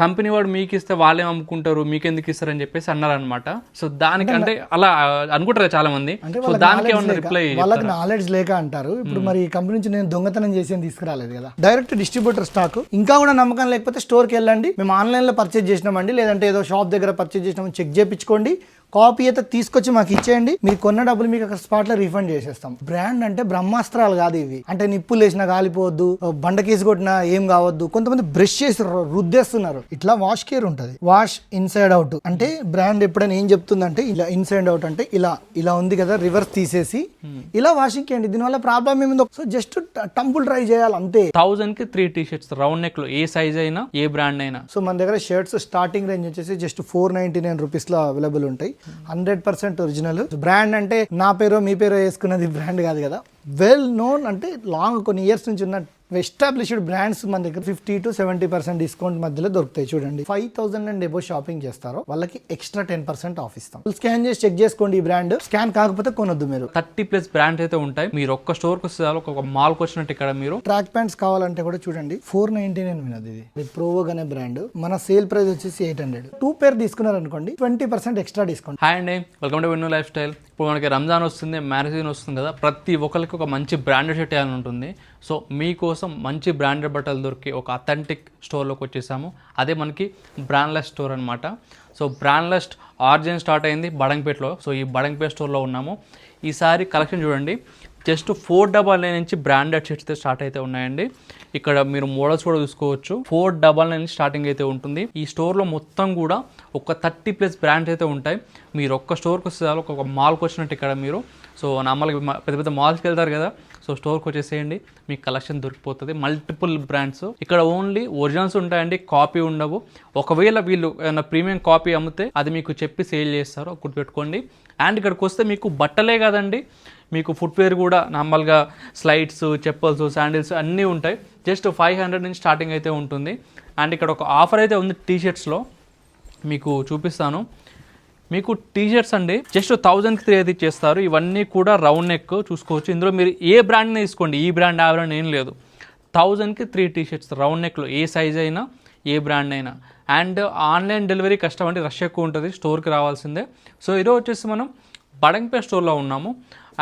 Company వాడు మీకు ఇస్తే వాళ్ళే అమ్ముకుంటారు, మీకు ఎందుకు ఇస్తారని చెప్పేసి అన్నారనమాట. సో దానికి అంటే అలా అనుకుంటారు చాలా మంది. సో దానికి ఏమన్నా రిప్లై? వాళ్ళకి నాలెడ్జ్ లేక అంటారు. ఇప్పుడు మరి ఈ కంపెనీ నుంచి నేను దొంగతనం చేసి తీసుకురాలేదు కదా, డైరెక్ట్ డిస్ట్రిబ్యూటర్ స్టాక్. ఇంకా కూడా నమ్మకం లేకపోతే స్టోర్కి వెళ్ళండి, మేము ఆన్లైన్లో పర్చేజ్ చేసినామండి, లేదంటే ఏదో షాప్ దగ్గర పర్చేజ్ చేసినామని చెక్ చేయించుకోండి, కాపీ అయితే తీసుకొచ్చి మాకు ఇచ్చేయండి, మీరు కొన్న డబ్బులు మీకు అక్కడ స్పాట్ లో రీఫండ్ చేసేస్తాం. బ్రాండ్ అంటే బ్రహ్మాస్త్రాలు కాదు ఇవి. అంటే నిప్పులు వేసినా కాలిపోవద్దు, బండ కేసు కొట్టినా ఏం కావద్దు. కొంతమంది బ్రష్ చేసి రుద్దేస్తున్నారు. ఇట్లా వాష్ కేర్ ఉంటుంది, వాష్ ఇన్సైడ్ అవుట్. అంటే బ్రాండ్ ఎప్పుడైనా ఏం చెప్తుందంటే ఇలా ఇన్సైడ్ అవుట్ అంటే ఇలా ఉంది కదా, రివర్స్ తీసేసి ఇలా వాషింగ్ చేయండి. దీనివల్ల ప్రాబ్లం ఏముందో సో జస్ట్ టంపుల్ డ్రై చేయాలి అంతే. 1000 కి 3 టీ-షర్ట్స్ రౌండ్ నెక్ లో, ఏ సైజ్ అయినా ఏ బ్రాండ్ అయినా. సో మన దగ్గర షర్ట్స్ స్టార్టింగ్ రేంజ్ వచ్చేసి జస్ట్ 499 రూపీస్ లో అవైలబుల్ ఉంటాయి. 100% ఒరిజినల్. బ్రాండ్ అంటే నా పేరో మీ పేరో వేసుకున్నది బ్రాండ్ కాదు కదా, వెల్ నోన్ అంటే లాంగ్ కొన్ని ఇయర్స్ నుంచి ఉన్న ఎస్టాబ్లిష్డ్ బ్రాండ్స్ మన దగ్గర 50 to 70% డిస్కౌంట్ మధ్యలో దొరుకుతాయి. చూడండి, 5000 అండ్ ఎబో షాపింగ్ చేస్తారో వాళ్ళకి ఎక్స్ట్రా 10% ఆఫ్ ఇస్తాం. స్కాన్ చేసి చెక్ చేసుకోండి, ఈ బ్రాండ్ స్కాన్ కాకపోతే కొనొద్దు. మీరు 30+ బ్రాండ్స్ అయితే ఉంటాయి. మీరు ఒక్క స్టోర్ కి వస్తే ఒక మాల్ కి వచ్చినట్టు ఇక్కడ మీరు ట్రాక్ ప్యాంట్స్ కావాలంటే కూడా చూడండి 499 వినది. ఇది ప్రోవోగ్ అనే బ్రాండ్. మన సేల్ ప్రైస్ వచ్చేసి 800. 2 పేర్ తీసుకున్నారు అనుకోండి 20% ఎక్స్ట్రా డిస్కౌంట్. హాయ్ అండి, welcome to venue life style. ఇప్పుడు మనకి రంజాన్ వస్తుంది, మ్యారేజ్ సీజన్ వస్తుంది కదా, ప్రతి ఒక్కరికి ఒక మంచి బ్రాండెడ్ షర్ట్ వేయాలని ఉంటుంది. సో మీకోసం మంచి బ్రాండెడ్ బట్టలు దొరికి ఒక అథెంటిక్ స్టోర్లోకి వచ్చేసాము. అదే మనకి బ్రాండ్లెస్ స్టోర్ అనమాట. సో బ్రాండ్లెస్ ఆర్జిన్ స్టార్ట్ అయింది బడంగపేటలో. సో ఈ బడంగపేట స్టోర్లో ఉన్నాము. ఈసారి కలెక్షన్ చూడండి, జస్ట్ 499 నుంచి బ్రాండెడ్ షర్ట్స్ స్టార్ట్ అయితే ఉన్నాయండి. ఇక్కడ మీరు మోడల్స్ కూడా చూసుకోవచ్చు. 499 నుంచి స్టార్టింగ్ అయితే ఉంటుంది. ఈ స్టోర్లో మొత్తం కూడా ఒక 30+ బ్రాండ్స్ అయితే ఉంటాయి. మీరు ఒక్క స్టోర్కి వస్తే ఒక మాల్కి వచ్చినట్టు ఇక్కడ మీరు. సో నార్మల్గా పెద్ద పెద్ద మాల్స్కి వెళ్తారు కదా, సో స్టోర్కి వచ్చేసేయండి, మీకు కలెక్షన్ దొరికిపోతుంది. మల్టిపుల్ బ్రాండ్స్ ఇక్కడ ఓన్లీ ఒరిజినల్స్ ఉంటాయండి, కాపీ ఉండవు. ఒకవేళ వీళ్ళు ఏమైనా ప్రీమియం కాపీ అమ్మితే అది మీకు చెప్పి సేల్ చేస్తారు, గుర్తుపెట్టుకోండి. అండ్ ఇక్కడికి వస్తే మీకు బట్టలే కాదండి, మీకు ఫుట్వేర్ కూడా నార్మల్గా స్లైడ్స్, చెప్పల్స్, శాండిల్స్ అన్నీ ఉంటాయి. జస్ట్ 500 నుంచి స్టార్టింగ్ అయితే ఉంటుంది. అండ్ ఇక్కడ ఒక ఆఫర్ అయితే ఉంది టీ-షర్ట్స్లో, మీకు చూపిస్తాను. మీకు టీ-షర్ట్స్ అండి జస్ట్ 1000కి 3 అయితే ఇచ్చేస్తారు. ఇవన్నీ కూడా రౌండ్ నెక్ చూసుకోవచ్చు. ఇందులో మీరు ఏ బ్రాండ్ని తీసుకోండి, ఈ బ్రాండ్ ఆ బ్రాండ్ ఏం లేదు. 1000కి 3 టీ-షర్ట్స్ రౌండ్ నెక్లో, ఏ సైజ్ అయినా ఏ బ్రాండ్ అయినా. అండ్ ఆన్లైన్ డెలివరీ కష్టం అండి, రష్ ఎక్కువ ఉంటుంది, స్టోర్కి రావాల్సిందే. సో ఈరోజు వచ్చేసి మనం బడంగపేట స్టోర్లో ఉన్నాము.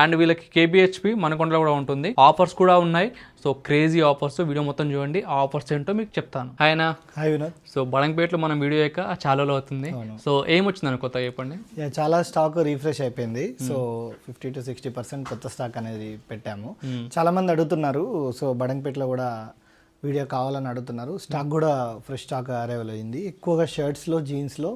అండ్ వీళ్ళకి కేబిహెచ్పి మనకొండలో కూడా ఉంటుంది. ఆఫర్స్ కూడా ఉన్నాయి. సో క్రేజీ ఆఫర్స్, వీడియో మొత్తం చూడండి. ఆ ఆఫర్స్ ఏంటో మీకు చెప్తాను. హాయ్నా. హాయ్ వినోద్. సో బడంగపేటలో మనం వీడియో యొక్క చాలా అవుతుంది. సో ఏమొచ్చిందని కొత్త చెప్పండి. చాలా స్టాక్ రీఫ్రెష్ అయిపోయింది. సో 50 to 60% కొత్త స్టాక్ అనేది పెట్టాము. చాలా మంది అడుగుతున్నారు, సో బడంగపేటలో కూడా వీడియో కావాలని అడుగుతున్నారు. స్టాక్ కూడా ఫ్రెష్ స్టాక్ అరైవల్ అయింది. ఎక్కువగా షర్ట్స్లో, జీన్స్లో,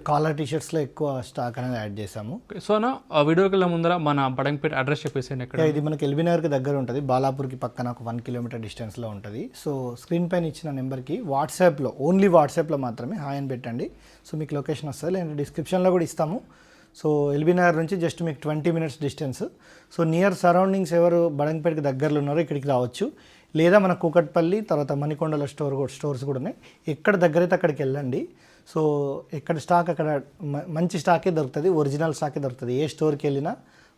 కాలర్ టీషర్ట్స్లో ఎక్కువ స్టాక్ అనేది యాడ్ చేసాము. సో ఆ వీడియోకి వెళ్ళే ముందర మన బడంగపేట అడ్రస్ చెప్పేసి. ఇది మనకి ఎల్బీ నగర్కి దగ్గర ఉంటుంది, బాలాపూర్కి పక్కన ఒక 1 కిలోమీటర్ డిస్టెన్స్లో ఉంటుంది. సో స్క్రీన్ పైన ఇచ్చిన నెంబర్కి వాట్సాప్లో, ఓన్లీ వాట్సాప్లో మాత్రమే హాయ్ అని పెట్టండి. సో మీకు లొకేషన్ వస్తుంది, లేదంటే డిస్క్రిప్షన్లో కూడా ఇస్తాము. సో ఎల్బీ నగర్ నుంచి జస్ట్ మీకు 20 minutes distance. So near surroundings ఎవరు బడంగపేటకి దగ్గరలో ఉన్నారో ఇక్కడికి రావచ్చు, లేదా మన కూకట్పల్లి తర్వాత మణికొండల స్టోర్స్ కూడా ఉన్నాయి. ఎక్కడ దగ్గరైతే అక్కడికి వెళ్ళండి. సో ఎక్కడ స్టాక్ అక్కడ మంచి స్టాకే దొరుకుతుంది, ఒరిజినల్ స్టాకే దొరుకుతుంది. ఏ స్టోర్కి వెళ్ళినా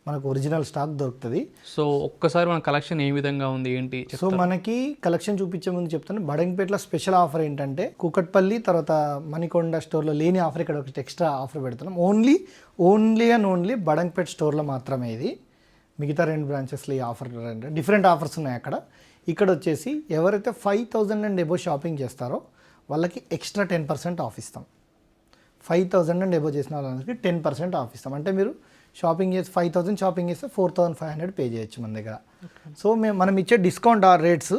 మనకు ఒరిజినల్ స్టాక్ దొరుకుతుంది. సో ఒక్కసారి మన కలెక్షన్ ఏ విధంగా ఉంది ఏంటి? సో మనకి కలెక్షన్ చూపించే ముందు చెప్తాను, బడంగపేటలో స్పెషల్ ఆఫర్ ఏంటంటే కూకట్పల్లి తర్వాత మణికొండ స్టోర్లో లేని ఆఫర్ ఇక్కడ ఒకటి ఎక్స్ట్రా ఆఫర్ పెడుతున్నాం. ఓన్లీ బడంగపేట స్టోర్లో మాత్రమే ఇది. మిగతా 2 బ్రాంచెస్లో ఈ ఆఫర్ డిఫరెంట్ ఆఫర్స్ ఉన్నాయి అక్కడ. ఇక్కడ వచ్చేసి ఎవరైతే 5000 అండ్ ఎబో షాపింగ్ చేస్తారో వాళ్ళకి ఎక్స్ట్రా 10% ఆఫ్ ఇస్తాం. 5000 అండ్ ఎబో చేసిన వాళ్ళకి 10% ఆఫ్ ఇస్తాం. అంటే మీరు షాపింగ్ చేసి 5000 షాపింగ్ చేస్తే 4500 పే చేయొచ్చు మన దగ్గర. సో మనం ఇచ్చే డిస్కౌంట్ ఆ రేట్స్,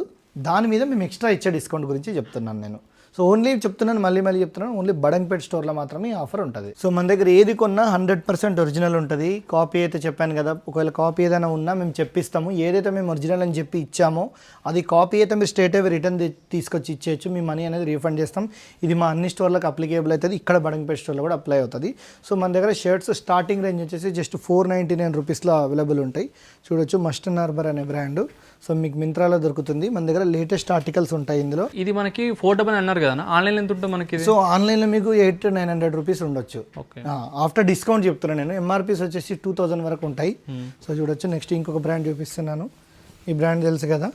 దాని మీద మేము ఎక్స్ట్రా ఇచ్చే డిస్కౌంట్ గురించి చెప్తున్నాను నేను. సో ఓన్లీ చెప్తున్నాను, మళ్ళీ చెప్తున్నాను, ఓన్లీ బడంగపేట స్టోర్లో మాత్రమే ఈ ఆఫర్ ఉంటుంది. సో మన దగ్గర ఏది కొన్నా 100% ఒరిజినల్ ఉంటుంది. కాపీ అయితే చెప్పాను కదా, ఒకవేళ కాపీ ఏదైనా ఉన్నా మేము చెప్పిస్తాము. ఏదైతే మేము ఒరిజినల్ అని చెప్పి ఇచ్చామో అది కాపీ అయితే మీరు స్ట్రేట్ అవే రిటర్న్ తీసుకొచ్చి ఇచ్చేయచ్చు, మీ మనీ అనేది రీఫండ్ చేస్తాం. ఇది మా అన్ని స్టోర్లకు అప్లికేబుల్ అవుతుంది, ఇక్కడ బడంగపేట స్టోర్లో కూడా అప్లై అవుతుంది. సో మన దగ్గర షర్ట్స్ స్టార్టింగ్ రేంజ్ వచ్చేసి జస్ట్ 499 రూపీస్లో అవైలబుల్ ఉంటాయి. చూడొచ్చు, మస్టన్ హార్బర్ అనే బ్రాండ్. సో మీకు మింత్రాలో దొరుకుతుంది. మన దగ్గర లేటెస్ట్ ఆర్టికల్స్ ఉంటాయి ఇందులో. ఇది మనకి 499 అన్నారు కదా, ఆన్లైన్ ఎంత ఉంటుంది మనకి? సో ఆన్లైన్లో మీకు 800 to 900 రూపీస్ ఉండొచ్చు. ఆఫ్టర్ డిస్కౌంట్ చెప్తున్నాను నేను. ఎంఆర్పీస్ వచ్చేసి 2000 వరకు ఉంటాయి. సో చూడొచ్చు. నెక్స్ట్ ఇంకొక బ్రాండ్ చూపిస్తున్నాను. ఈ బ్రాండ్ తెలుసు కదా,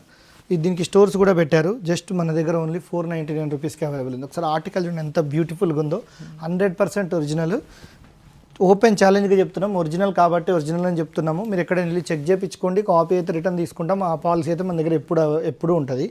దీనికి స్టోర్స్ కూడా పెట్టారు. జస్ట్ మన దగ్గర ఓన్లీ 499 రూపీస్కి అవైలబుల్ ఉంది. ఒకసారి ఆర్టికల్ చూడండి ఎంత బ్యూటిఫుల్గా ఉందో. 100% ఒరిజినల్. ఓపెన్ ఛాలెంజ్గా చెప్తున్నాం, ఒరిజినల్ కాబట్టి ఒరిజినల్ అని చెప్తున్నాము. మీరు ఎక్కడైనా వెళ్ళి చెక్ చేయించుకోండి, కాపీ అయితే రిటర్న్ తీసుకుంటాం. ఆ పాలసీ అయితే మన దగ్గర ఎప్పుడు ఉంటుంది.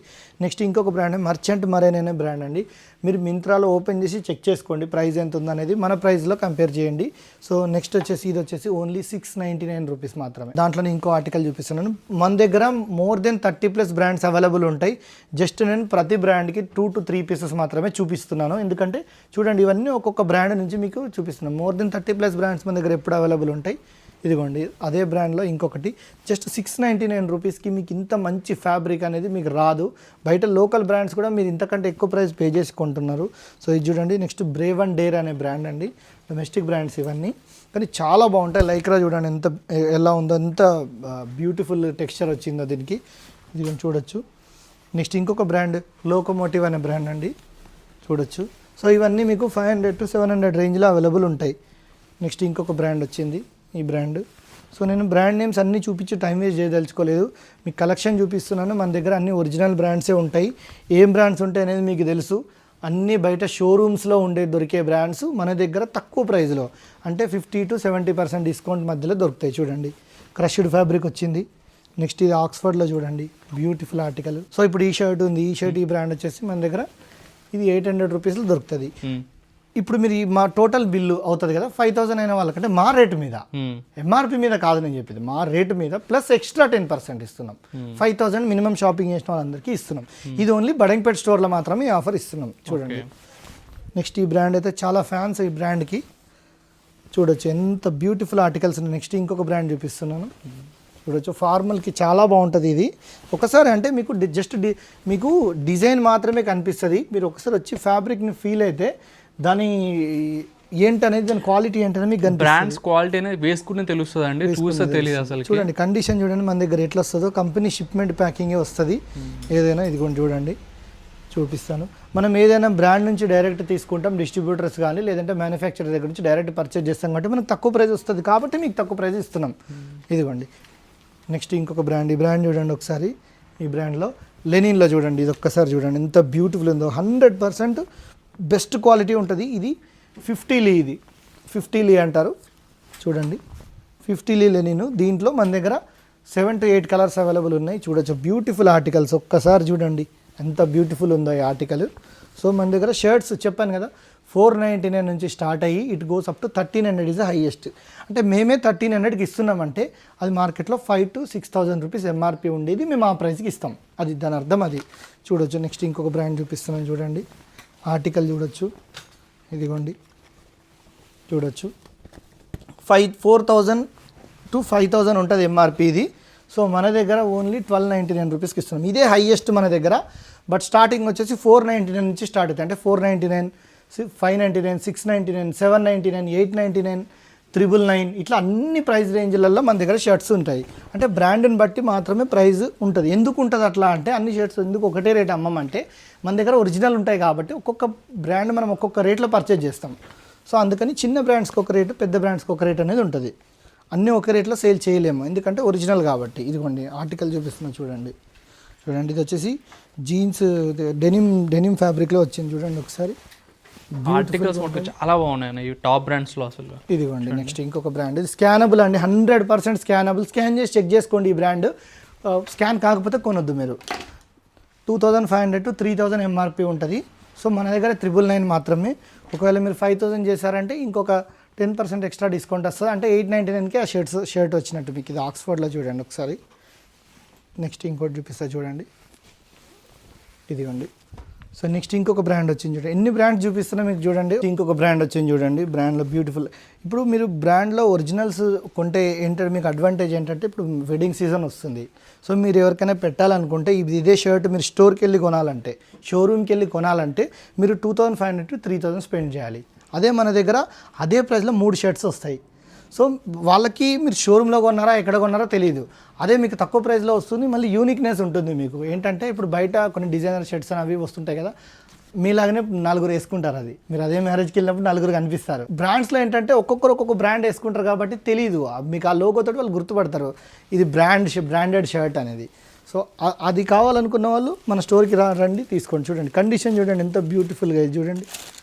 నెక్స్ట్ ఇంకొక బ్రాండ్ మర్చెంట్ మరైన్ అనే బ్రాండ్ అండి. మీరు మింత్రాలో ఓపెన్ చేసి చెక్ చేసుకోండి ప్రైస్ ఎంత ఉందనేది, మన ప్రైస్లో కంపేర్ చేయండి. సో నెక్స్ట్ వచ్చేసి ఇది వచ్చేసి ఓన్లీ 699 రూపీస్ మాత్రమే. దాంట్లోనే ఇంకో ఆర్టికల్ చూపిస్తున్నాను. మన దగ్గర మోర్ దెన్ 30+ బ్రాండ్స్ అవైలబుల్ ఉంటాయి. జస్ట్ నేను ప్రతి బ్రాండ్కి 2 to 3 పీసెస్ మాత్రమే చూపిస్తున్నాను. ఎందుకంటే చూడండి ఇవన్నీ ఒక్కొక్క బ్రాండ్ నుంచి మీకు చూపిస్తున్నాను. మోర్ దెన్ 30+ బ్రాండ్స్ మన దగ్గర ఎప్పుడు అవైలబుల్ ఉంటాయి. ఇదిగోండి అదే బ్రాండ్లో ఇంకొకటి జస్ట్ 699 రూపీస్కి మీకు ఇంత మంచి ఫ్యాబ్రిక్ అనేది మీకు రాదు. బయట లోకల్ బ్రాండ్స్ కూడా మీరు ఇంతకంటే ఎక్కువ ప్రైస్ పే చేసి కొంటున్నారు. సో ఇది చూడండి. నెక్స్ట్ బ్రేవ్ అండ్ డేర్ అనే బ్రాండ్ అండి. డొమెస్టిక్ బ్రాండ్స్ ఇవన్నీ, కానీ చాలా బాగుంటాయి. లైక్రా చూడండి ఎలా ఉందో, ఎంత బ్యూటిఫుల్ టెక్స్చర్ వచ్చిందో దీనికి. ఇది చూడొచ్చు. నెక్స్ట్ ఇంకొక బ్రాండ్ లోకోమోటివ్ అనే బ్రాండ్ అండి, చూడొచ్చు. సో ఇవన్నీ మీకు 500 to 700 రేంజ్లో అవైలబుల్ ఉంటాయి. నెక్స్ట్ ఇంకొక బ్రాండ్ వచ్చింది, ఈ బ్రాండ్. సో నేను బ్రాండ్ నేమ్స్ అన్నీ చూపించి టైం వేస్ట్ చేయదలుచుకోలేదు, మీకు కలెక్షన్ చూపిస్తున్నాను. మన దగ్గర అన్ని ఒరిజినల్ బ్రాండ్సే ఉంటాయి. ఏం బ్రాండ్స్ ఉంటాయి అనేది మీకు తెలుసు. అన్నీ బయట షోరూమ్స్లో దొరికే బ్రాండ్స్ మన దగ్గర తక్కువ ప్రైస్లో, అంటే 50 to 70% డిస్కౌంట్ మధ్యలో దొరుకుతాయి. చూడండి క్రష్డ్ ఫ్యాబ్రిక్ వచ్చింది. నెక్స్ట్ ఇది ఆక్స్ఫర్డ్లో చూడండి బ్యూటిఫుల్ ఆర్టికల్. సో ఇప్పుడు ఈ షర్ట్ ఉంది, ఈ షర్ట్ ఈ బ్రాండ్ వచ్చేసి మన దగ్గర ఇది 800 రూపీస్లో దొరుకుతుంది. ఇప్పుడు మీరు మా టోటల్ బిల్లు అవుతుంది కదా 5000 అయిన వాళ్ళకంటే మా రేటు మీద, ఎంఆర్పి మీద కాదు నేను చెప్పింది, మా రేటు మీద ప్లస్ ఎక్స్ట్రా 10% ఇస్తున్నాం. 5000 మినిమం షాపింగ్ చేసిన వాళ్ళందరికీ ఇస్తున్నాం. ఇది ఓన్లీ బడంగ్పేట్ స్టోర్లో మాత్రమే ఈ ఆఫర్ ఇస్తున్నాం. చూడండి నెక్స్ట్ ఈ బ్రాండ్ అయితే చాలా ఫ్యాన్స్ ఈ బ్రాండ్కి. చూడొచ్చు ఎంత బ్యూటిఫుల్ ఆర్టికల్స్ ఉన్నాయి. నెక్స్ట్ ఇంకొక బ్రాండ్ చూపిస్తున్నాను, చూడొచ్చు. ఫార్మల్కి చాలా బాగుంటుంది ఇది. ఒకసారి అంటే మీకు మీకు డిజైన్ మాత్రమే కనిపిస్తుంది. మీరు ఒకసారి వచ్చి ఫ్యాబ్రిక్ని ఫీల్ అయితే దాని ఏంటనేది, దాని క్వాలిటీ ఏంటనేది మీకు బ్రాండ్స్ క్వాలిటీ అనేది వేసుకునే తెలుస్తుంది అండి, చూస్తే తెలియదు అసలు. చూడండి కండిషన్ చూడండి మన దగ్గర ఎట్లా వస్తుందో, కంపెనీ షిప్మెంట్ ప్యాకింగే వస్తుంది ఏదైనా. ఇదిగోండి చూడండి చూపిస్తాను. మనం ఏదైనా బ్రాండ్ నుంచి డైరెక్ట్ తీసుకుంటాం, డిస్ట్రిబ్యూటర్స్ కానీ లేదంటే మ్యానుఫ్యాక్చరర్ దగ్గర నుంచి డైరెక్ట్ పర్చేజ్ చేస్తాం కాబట్టి మనకు తక్కువ ప్రైస్ వస్తుంది, కాబట్టి మీకు తక్కువ ప్రైస్ ఇస్తున్నాం. ఇదిగోండి నెక్స్ట్ ఇంకొక బ్రాండ్, ఈ బ్రాండ్ చూడండి ఒకసారి. ఈ బ్రాండ్లో లెనిన్లో చూడండి, ఇది ఒక్కసారి చూడండి ఎంత బ్యూటిఫుల్ ఉందో. 100% బెస్ట్ క్వాలిటీ ఉంటుంది. ఇది 50 లీ, ఇది 50 లీ అంటారు. చూడండి 50 లీ లెనిన్. దీంట్లో మన దగ్గర 7 to 8 కలర్స్ అవైలబుల్ ఉన్నాయి. చూడొచ్చు బ్యూటిఫుల్ ఆర్టికల్స్. ఒక్కసారి చూడండి ఎంత బ్యూటిఫుల్ ఉందో ఈ ఆర్టికల్. సో మన దగ్గర షర్ట్స్ చెప్పాను కదా 499 నుంచి స్టార్ట్ అయ్యి it goes up to 1300 is the highest. అంటే మేమే 1300కి ఇస్తున్నామంటే అది మార్కెట్లో 5,000 to 6,000 రూపీస్ ఎంఆర్పి ఉండేది, మేము ఆ ప్రైస్కి ఇస్తాం. అది దాని అర్థం అది. చూడొచ్చు నెక్స్ట్ ఇంకొక బ్రాండ్ చూపిస్తున్నాను చూడండి. ఆర్టికల్ చూడొచ్చు, ఇదిగోండి చూడొచ్చు. 4,000 to 5,000 ఉంటుంది ఎంఆర్పి ఇది. సో మన దగ్గర ఓన్లీ 1299 రూపీస్కి ఇస్తున్నాం. ఇదే హైయెస్ట్ మన దగ్గర. బట్ స్టార్టింగ్ వచ్చేసి 499 నుంచి స్టార్ట్ అవుతాయి. అంటే 499, 599, 699, 799, 899, 999 ఇట్లా అన్ని ప్రైస్ రేంజ్లలో మన దగ్గర షర్ట్స్ ఉంటాయి. అంటే బ్రాండ్ని బట్టి మాత్రమే ప్రైస్ ఉంటుంది. ఎందుకు ఉంటుంది అట్లా అంటే, అన్ని షర్ట్స్ ఎందుకు ఒకటే రేట్ అమ్మమంటే మన దగ్గర ఒరిజినల్ ఉంటాయి కాబట్టి ఒక్కొక్క బ్రాండ్ మనం ఒక్కొక్క రేట్లో పర్చేజ్ చేస్తాం. సో అందుకని చిన్న బ్రాండ్స్కి ఒక రేటు, పెద్ద బ్రాండ్స్కి ఒక రేట్ అనేది ఉంటుంది. అన్నీ ఒక రేట్లో సేల్ చేయలేము ఎందుకంటే ఒరిజినల్ కాబట్టి. ఇదిగోండి ఆర్టికల్ చూపిస్తున్నా చూడండి. చూడండి ఇది వచ్చేసి జీన్స్ డెనిమ్ ఫ్యాబ్రిక్లో వచ్చింది చూడండి ఒకసారి. ఆర్టికల్స్ చాలా బాగున్నాయి టాప్ బ్రాండ్స్లో అసలు. ఇదిగోండి నెక్స్ట్ ఇంకొక బ్రాండ్, ఇది స్కానబుల్ అండి, 100% స్కానబుల్. స్కాన్ చేసి చెక్ చేసుకోండి ఈ బ్రాండ్. స్కాన్ కాకపోతే కొనొద్దు మీరు. 2500 to 3000 ఎంఆర్పి ఉంటుంది. సో మన దగ్గర 999 మాత్రమే. ఒకవేళ మీరు 5000 చేశారంటే ఇంకొక 10% ఎక్స్ట్రా డిస్కౌంట్ వస్తుంది. అంటే 899కి ఆ షర్ట్ వచ్చినట్టు మీకు. ఇది ఆక్స్ఫర్డ్లో చూడండి ఒకసారి. నెక్స్ట్ ఇంకోటి చూపిస్తా చూడండి, ఇదిగోండి. సో నెక్స్ట్ ఇంకొక బ్రాండ్ వచ్చింది చూడండి. ఎన్ని బ్రాండ్స్ చూపిస్తున్నా మీకు చూడండి. ఇంకొక బ్రాండ్ వచ్చింది చూడండి, బ్రాండ్లో బ్యూటిఫుల్. ఇప్పుడు మీరు బ్రాండ్లో ఒరిజినల్స్ కొంటే ఏంటంటే మీకు అడ్వాంటేజ్ ఏంటంటే, ఇప్పుడు వెడ్డింగ్ సీజన్ వస్తుంది. సో మీరు ఎవరికైనా పెట్టాలనుకుంటే ఇదే షర్ట్ మీరు స్టోర్కి వెళ్ళి కొనాలంటే, షోరూమ్కి వెళ్ళి కొనాలంటే మీరు 2500 to 3000 స్పెండ్ చేయాలి. అదే మన దగ్గర అదే ప్రైస్లో 3 షర్ట్స్ వస్తాయి. సో వాళ్ళకి మీరు షోరూంలో కొన్నారా ఎక్కడ కొన్నారో తెలియదు. అదే మీకు తక్కువ ప్రైస్లో వస్తుంది. మళ్ళీ యూనిక్నెస్ ఉంటుంది మీకు. ఏంటంటే ఇప్పుడు బయట కొన్ని డిజైనర్ షర్ట్స్ అని అవి వస్తుంటాయి కదా, మీలాగనే 4 వేసుకుంటారు. అది మీరు అదే మ్యారేజ్కి వెళ్ళినప్పుడు 4 కనిపిస్తారు. బ్రాండ్స్లో ఏంటంటే ఒక్కొక్కరు ఒక్కొక్క బ్రాండ్ వేసుకుంటారు కాబట్టి తెలియదు మీకు. ఆ లోగోతో వాళ్ళు గుర్తుపడతారు ఇది బ్రాండెడ్ షర్ట్ అనేది. సో అది కావాలనుకున్న వాళ్ళు మన స్టోర్కి రండి తీసుకోండి. చూడండి కండిషన్ చూడండి ఎంత బ్యూటిఫుల్గా ఇది చూడండి.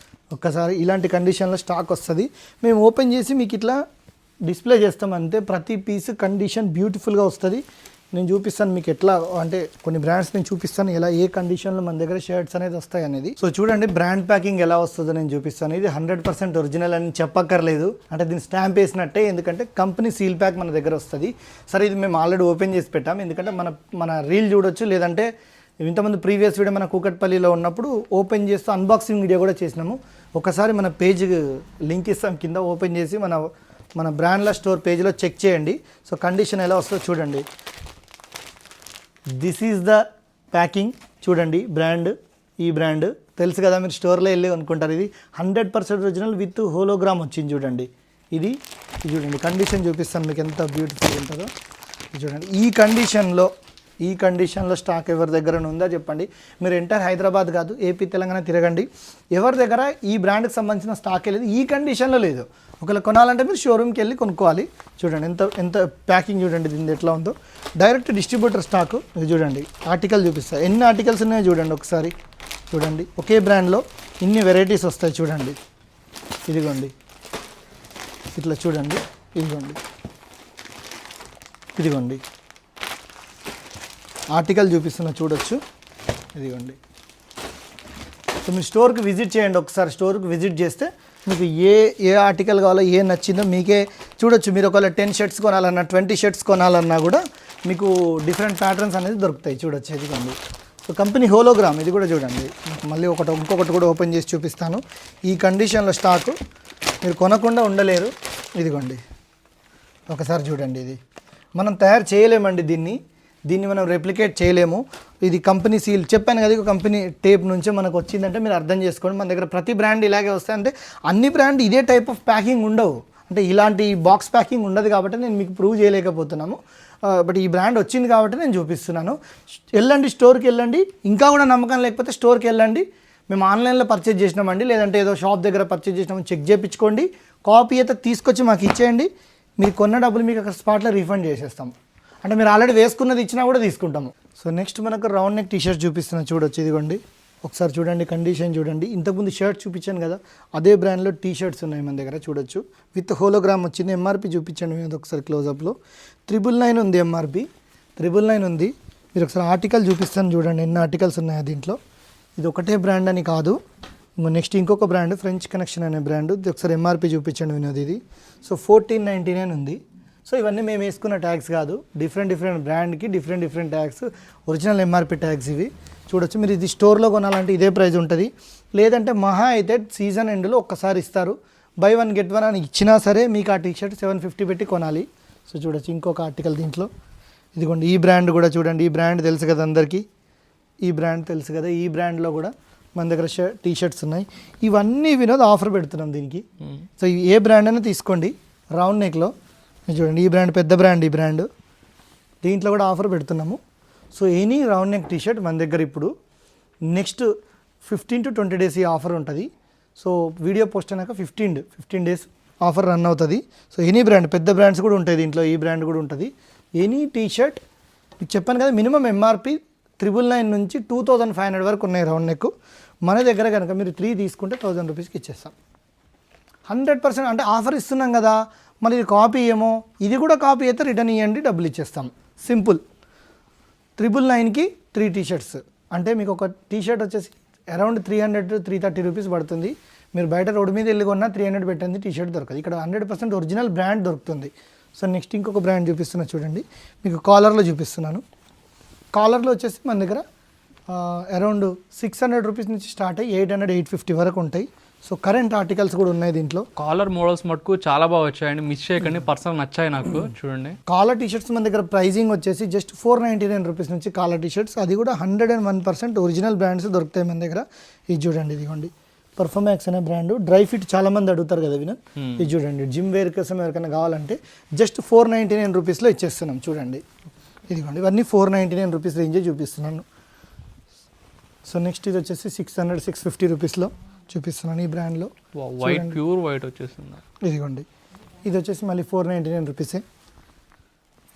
ఒక్కసారి ఇలాంటి కండిషన్లో స్టాక్ వస్తుంది. మేము ఓపెన్ చేసి మీకు ఇట్లా డిస్ప్లే చేస్తాం అంతే. ప్రతి పీస్ కండిషన్ బ్యూటిఫుల్గా వస్తుంది. నేను చూపిస్తాను మీకు ఎట్లా అంటే కొన్ని బ్రాండ్స్ నేను చూపిస్తాను ఎలా ఏ కండిషన్లో మన దగ్గర షర్ట్స్ అనేది వస్తాయి అనేది. సో చూడండి బ్రాండ్ ప్యాకింగ్ ఎలా వస్తుందో నేను చూపిస్తాను. ఇది 100% ఒరిజినల్ అని చెప్పక్కర్లేదు, అంటే దీన్ని స్టాంప్ వేసినట్టే, ఎందుకంటే కంపెనీ సీల్ ప్యాక్ మన దగ్గర వస్తుంది. సరే ఇది మేము ఆల్రెడీ ఓపెన్ చేసి పెట్టాం, ఎందుకంటే మన రీల్ చూడొచ్చు, లేదంటే ఇంతమంది ప్రీవియస్ వీడియో మన కూకట్పల్లిలో ఉన్నప్పుడు ఓపెన్ చేస్తూ అన్బాక్సింగ్ వీడియో కూడా చేసినాము. ఒకసారి మన పేజ్ లింక్ ఇస్తాం కింద, ఓపెన్ చేసి మన బ్రాండ్ల స్టోర్ పేజ్లో చెక్ చేయండి. సో కండిషన్ ఎలా వస్తుందో చూడండి. దిస్ ఈజ్ ద ప్యాకింగ్ చూడండి. బ్రాండ్ ఈ బ్రాండ్ తెలుసు కదా, మీరు స్టోర్లో వెళ్ళి అనుకుంటారు. ఇది 100% ఒరిజినల్ విత్ హోలోగ్రామ్ వచ్చింది చూడండి. ఇది చూడండి కండిషన్ చూపిస్తాను మీకు ఎంత బ్యూటిఫుల్ ఉంటుందో. ఇది చూడండి ఈ కండిషన్లో స్టాక్ ఎవరి దగ్గర ఉందో చెప్పండి. మీరు ఎంటర్ హైదరాబాద్ కాదు ఏపీ తెలంగాణ తిరగండి, ఎవరి దగ్గర ఈ బ్రాండ్కి సంబంధించిన స్టాకే లేదు, ఈ కండిషన్లో లేదు. ఒకవేళ కొనాలంటే మీరు షోరూమ్కి వెళ్ళి కొనుక్కోవాలి. చూడండి ఎంత ప్యాకింగ్ చూడండి దీన్ని ఎట్లా ఉందో. Direct distributor stock. ఇది చూడండి ఆర్టికల్ చూపిస్తాయి, ఎన్ని ఆర్టికల్స్ ఉన్నాయో చూడండి ఒకసారి. చూడండి ఒకే బ్రాండ్లో ఇన్ని వెరైటీస్ వస్తాయి చూడండి. ఇదిగోండి ఇట్లా చూడండి, ఇదిగోండి ఆర్టికల్ చూపిస్తున్నా చూడొచ్చు. ఇదిగోండి. సో మీరు స్టోర్కి విజిట్ చేయండి ఒకసారి. స్టోర్కి విజిట్ చేస్తే మీకు ఏ ఆర్టికల్ కావాలో ఏ నచ్చిందో మీకే చూడొచ్చు. మీరు ఒకవేళ 10 షర్ట్స్ కొనాలన్నా 20 షర్ట్స్ కొనాలన్నా కూడా మీకు డిఫరెంట్ ప్యాటర్న్స్ అనేది దొరుకుతాయి చూడొచ్చు. ఇదిగోండి. సో కంపెనీ హోలోగ్రామ్ ఇది కూడా చూడండి. మళ్ళీ ఇంకొకటి కూడా ఓపెన్ చేసి చూపిస్తాను. ఈ కండిషన్లో స్టాకు మీరు కొనకుండా ఉండలేరు. ఇదిగోండి ఒకసారి చూడండి. ఇది మనం తయారు చేయలేమండి, దీన్ని మనం రెప్లికేట్ చేయలేము. ఇది కంపెనీ సీల్ చెప్పాను కదా, కంపెనీ టేప్ నుంచే మనకు వచ్చిందంటే మీరు అర్థం చేసుకోండి. మన దగ్గర ప్రతి బ్రాండ్ ఇలాగే వస్తాయి, అంటే అన్ని బ్రాండ్ ఇదే టైప్ ఆఫ్ ప్యాకింగ్ ఉండవు, అంటే ఇలాంటి బాక్స్ ప్యాకింగ్ ఉండదు కాబట్టి నేను మీకు ప్రూవ్ చేయలేకపోతున్నాము. బట్ ఈ బ్రాండ్ వచ్చింది కాబట్టి నేను చూపిస్తున్నాను. వెళ్ళండి స్టోర్కి వెళ్ళండి, ఇంకా కూడా నమ్మకం లేకపోతే స్టోర్కి వెళ్ళండి. మేము ఆన్లైన్లో పర్చేజ్ చేసినామండి, లేదంటే ఏదో షాప్ దగ్గర పర్చేజ్ చేసినామని చెక్ చేయించుకోండి. కాపీ అయితే తీసుకొచ్చి మాకు ఇచ్చేయండి, మీరు కొన్న డబ్బులు మీకు అక్కడ స్పాట్లో రీఫండ్ చేసేస్తాం. అంటే మీరు ఆల్రెడీ వేసుకున్నది ఇచ్చినా కూడా తీసుకుంటాము. సో నెక్స్ట్ మనకు రౌండ్ నెక్ టీషర్ట్ చూపిస్తున్నా చూడొచ్చు. ఇదిగోండి ఒకసారి చూడండి కండిషన్ చూడండి. ఇంతకుముందు షర్ట్ చూపించాను కదా, అదే బ్రాండ్లో టీ షర్ట్స్ ఉన్నాయి మన దగ్గర చూడొచ్చు. విత్ హోలోగ్రామ్ వచ్చింది. ఎంఆర్పి చూపించండి మీద ఒకసారి క్లోజప్లో. 999 ఉంది ఎంఆర్పి, 999 ఉంది. మీరు ఒకసారి ఆర్టికల్ చూపిస్తాను చూడండి ఎన్ని ఆర్టికల్స్ ఉన్నాయో దీంట్లో. ఇది ఒకటే బ్రాండ్ అని కాదు, నెక్స్ట్ ఇంకొక బ్రాండ్ ఫ్రెంచ్ కనెక్షన్ అనే బ్రాండ్. ఒకసారి ఎంఆర్పి చూపించండి వినోద్. ఇది సో 1499 ఉంది. సో ఇవన్నీ మేము వేసుకున్న ట్యాగ్స్ కాదు, డిఫరెంట్ బ్రాండ్కి different tags, original MRP tags ఇవి చూడొచ్చు. మీరు ఇది స్టోర్లో కొనాలంటే ఇదే ప్రైస్ ఉంటుంది, లేదంటే మహా అయితే సీజన్ ఎండ్లో ఒక్కసారి ఇస్తారు, బై 1 get 1 అని ఇచ్చినా సరే మీకు ఆ టీషర్ట్ 750 పెట్టి కొనాలి. సో చూడొచ్చు ఇంకొక ఆర్టికల్ దీంట్లో. ఇదిగోండి ఈ బ్రాండ్ కూడా చూడండి. ఈ బ్రాండ్ తెలుసు కదా అందరికీ, ఈ బ్రాండ్ తెలుసు కదా, ఈ బ్రాండ్లో కూడా మన దగ్గర టీషర్ట్స్ ఉన్నాయి. ఇవన్నీ వినోద్ ఆఫర్ పెడుతున్నాం దీనికి. సో ఏ బ్రాండ్ అయినా తీసుకోండి. రౌండ్ నెక్లో చూడండి ఈ బ్రాండ్ పెద్ద బ్రాండ్, ఈ బ్రాండ్ దీంట్లో కూడా ఆఫర్ పెడుతున్నాము. So any round neck T-shirt మన దగ్గర ఇప్పుడు నెక్స్ట్ 15 to 20 days ఈ ఆఫర్ ఉంటుంది. సో వీడియో పోస్ట్ అయినాక 15 days ఆఫర్ రన్ అవుతుంది. సో ఎనీ బ్రాండ్ పెద్ద బ్రాండ్స్ కూడా ఉంటాయి దీంట్లో, ఈ బ్రాండ్ కూడా ఉంటుంది. ఎనీ టీషర్ట్ మీకు చెప్పాను కదా, మినిమం ఎంఆర్పి 999 నుంచి 2500 వరకు ఉన్నాయి రౌండ్ నెక్. మన దగ్గర కనుక మీరు 3 తీసుకుంటే 1000 రూపీస్కి ఇచ్చేస్తాం. 100% అంటే ఆఫర్ ఇస్తున్నాం కదా, మళ్ళీ ఇది కాపీ ఏమో, ఇది కూడా కాపీ అయితే రిటర్న్ ఇవ్వండి, డబ్బులు ఇచ్చేస్తాం. సింపుల్. 999కి 3 టీషర్ట్స్ అంటే మీకు ఒక టీషర్ట్ వచ్చేసి అరౌండ్ 300 to 330 రూపీస్ పడుతుంది. మీరు బయట రోడ్డు మీద వెళ్ళి కొన్నా 300 పెట్టింది టీషర్ట్ దొరకదు, ఇక్కడ 100% ఒరిజినల్ బ్రాండ్ దొరుకుతుంది. సో నెక్స్ట్ ఇంకొక బ్రాండ్ చూపిస్తున్నా చూడండి, మీకు కాలర్లో చూపిస్తున్నాను. కాలర్లో వచ్చేసి మన దగ్గర అరౌండ్ 600 రూపీస్ నుంచి స్టార్ట్ అయ్యి 800, 850 వరకు ఉంటాయి. సో కరెంట్ ఆర్టికల్స్ కూడా ఉన్నాయి దీంట్లో. కాలర్ మోడల్స్ మటుకు చాలా బాగా వచ్చాయండి, మిస్ చేయకండి, పర్సనల్ నచ్చాయి నాకు. చూడండి కాలర్ టీషర్ట్స్ మన దగ్గర ప్రైజింగ్ వచ్చేసి జస్ట్ 499 రూపీస్ నుంచి కాలర్ టీషర్ట్స్, అది కూడా 101% ఒరిజినల్ బ్రాండ్స్ దొరుకుతాయి మన దగ్గర. ఇది చూడండి, ఇదిగోండి పర్ఫార్మాక్స్ అనే బ్రాండ్. డ్రై ఫిట్ చాలా మంది అడుగుతారు కదా వినోద్, ఇది చూడండి జిమ్ వేర్ కోసం ఎవరికైనా కావాలంటే జస్ట్ 499 రూపీస్లో ఇచ్చేస్తున్నాం. చూడండి ఇదిగోండి ఇవన్నీ 499 రూపీస్ రేంజే చూపిస్తున్నాను. సో నెక్స్ట్ ఇది వచ్చేసి 600, 650 రూపీస్లో చూపిస్తున్నాను ఈ బ్రాండ్లో. వైట్ ప్యూర్ వైట్ వచ్చేస్తుంది. ఇదిగోండి ఇది వచ్చేసి మళ్ళీ 499 రూపీసే.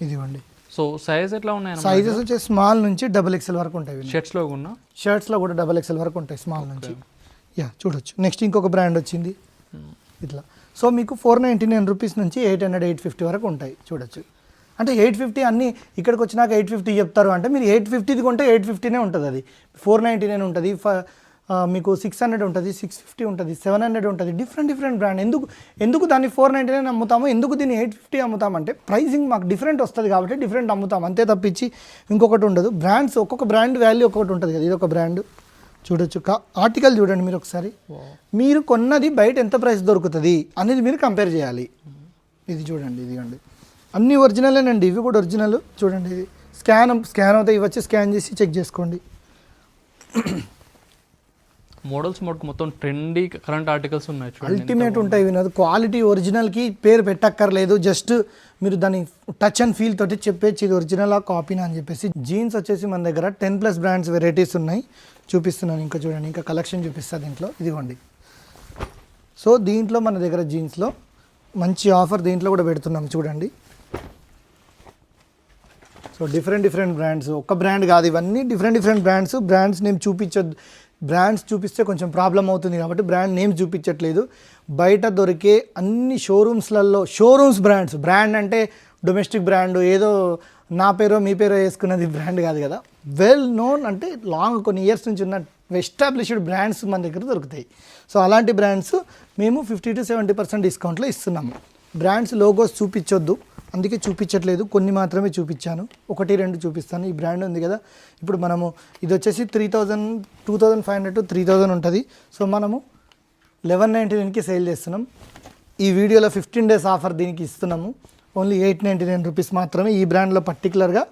ఇదిగోండి సో సైజ్ ఎట్లా ఉన్నాయి సైజెస్ వచ్చేసి స్మాల్ నుంచి XXL వరకు ఉంటాయి. షర్ట్స్లో ఉన్న షర్ట్స్లో కూడా XXL వరకు ఉంటాయి స్మాల్ నుంచి. యా చూడొచ్చు. నెక్స్ట్ ఇంకొక బ్రాండ్ వచ్చింది ఇట్లా. సో మీకు 499 రూపీస్ నుంచి 800 850 వరకు ఉంటాయి చూడొచ్చు. అంటే 850 అన్నీ ఇక్కడికి వచ్చినాక 850 చెప్తారు అంటే మీరు 850ది కొంటే 850నే ఉంటుంది. అది 499 ఉంటుంది, మీకు 600 ఉంటుంది, 650 ఉంటుంది, 700 ఉంటుంది. Different brand. ఎందుకు దాన్ని 499 అమ్ముతాము, ఎందుకు దీన్ని 850 అమ్ముతామంటే ప్రైజింగ్ మాకు డిఫరెంట్ వస్తుంది కాబట్టి డిఫరెంట్ అమ్ముతాం అంతే తప్పించి ఇంకొకటి ఉండదు. బ్రాండ్స్ ఒక్కొక్క బ్రాండ్ వాల్యూ ఒక్కొక్కటి ఉంటుంది కదా. ఇది ఒక బ్రాండ్ చూడొచ్చు. ఆర్టికల్ చూడండి మీరు ఒకసారి. మీరు కొన్నది బయట ఎంత ప్రైస్ దొరుకుతుంది అనేది మీరు కంపేర్ చేయాలి. ఇది చూడండి, ఇదిగోండి అన్నీ ఒరిజినలేనండి. ఇవి కూడా ఒరిజినల్. చూడండి ఇది స్కాన్ అవుతాయి. ఇవి వచ్చి స్కాన్ చేసి చెక్ చేసుకోండి. మోడల్స్ మొత్తం ట్రెండీ కరెంట్ ఆర్టికల్స్ ఉన్నాయి. అల్టిమేట్ ఉంటాయి వినోద్. క్వాలిటీ ఒరిజినల్కి పేరు పెట్టక్కర్లేదు. జస్ట్ మీరు దాన్ని టచ్ అండ్ ఫీల్ తోటి చెప్పేసి ఇది ఒరిజినల్ కాపీనా అని చెప్పేసి. జీన్స్ వచ్చేసి మన దగ్గర 10+ బ్రాండ్స్ వెరైటీస్ ఉన్నాయి. చూపిస్తున్నాను. ఇంకా చూడండి, ఇంకా కలెక్షన్ చూపిస్తాను దీంట్లో. ఇదిగోండి. సో దీంట్లో మన దగ్గర జీన్స్లో మంచి ఆఫర్ దీంట్లో కూడా పెడుతున్నాం చూడండి. So different brands. ఒక్క బ్రాండ్ కాదు, ఇవన్నీ డిఫరెంట్ బ్రాండ్స్. బ్రాండ్స్ నేమ్ చూపించొద్దు. బ్రాండ్స్ చూపిస్తే కొంచెం ప్రాబ్లం అవుతుంది కాబట్టి బ్రాండ్ నేమ్ చూపించట్లేదు. బయట దొరికే అన్ని షోరూమ్స్ బ్రాండ్ అంటే డొమెస్టిక్ బ్రాండ్ ఏదో నా పేరో మీ పేరో వేసుకున్నది బ్రాండ్ కాదు కదా. వెల్ నోన్ అంటే లాంగ్ కొన్ని ఇయర్స్ నుంచి ఉన్న ఎస్టాబ్లిష్డ్ బ్రాండ్స్ మన దగ్గర దొరుకుతాయి. సో అలాంటి బ్రాండ్స్ మేము 50 to 70% డిస్కౌంట్లో ఇస్తున్నాము. బ్రాండ్స్ లోగోస్ చూపించొద్దు, అందుకే చూపించట్లేదు. కొన్ని మాత్రమే చూపించాను, 1-2 చూపిస్తాను. ఈ బ్రాండ్ ఉంది కదా, ఇప్పుడు మనము ఇది వచ్చేసి 3000 2500 to 3000 ఉంటుంది. సో మనము 1199కి సేల్ చేస్తున్నాం. ఈ వీడియోలో 15 days ఆఫర్ దీనికి ఇస్తున్నాము. ఓన్లీ 899 రూపీస్ మాత్రమే. ఈ బ్రాండ్లో పర్టికులర్గా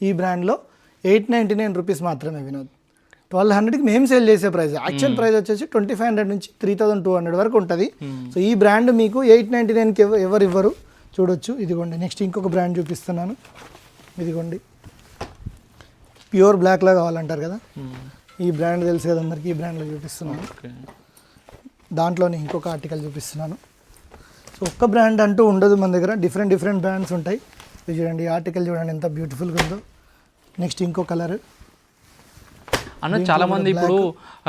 ఈ బ్రాండ్లో 899 రూపీస్ మాత్రమే వినోద్. 1200కి మేము సేల్ చేసే ప్రైస్. యాక్చువల్ ప్రైస్ వచ్చేసి 2500 నుంచి 3200 వరకు ఉంటుంది. సో ఈ బ్రాండ్ మీకు 899కి ఎవరు ఇవ్వరు. చూడొచ్చు. ఇదిగోండి. నెక్స్ట్ ఇంకొక బ్రాండ్ చూపిస్తున్నాను. ఇదిగోండి, ప్యూర్ బ్లాక్లో కావాలంటారు కదా, ఈ బ్రాండ్ తెలుసు కదా అందరికీ. ఈ బ్రాండ్లో చూపిస్తున్నాను. దాంట్లోనే ఇంకొక ఆర్టికల్ చూపిస్తున్నాను. సో ఒక్క బ్రాండ్ అంటూ ఉండదు మన దగ్గర, డిఫరెంట్ బ్రాండ్స్ ఉంటాయి. ఇది చూడండి, ఈ ఆర్టికల్ చూడండి ఎంత బ్యూటిఫుల్గా ఉందో. నెక్స్ట్ ఇంకో కలర్ అన్న. చాలా మంది ఇప్పుడు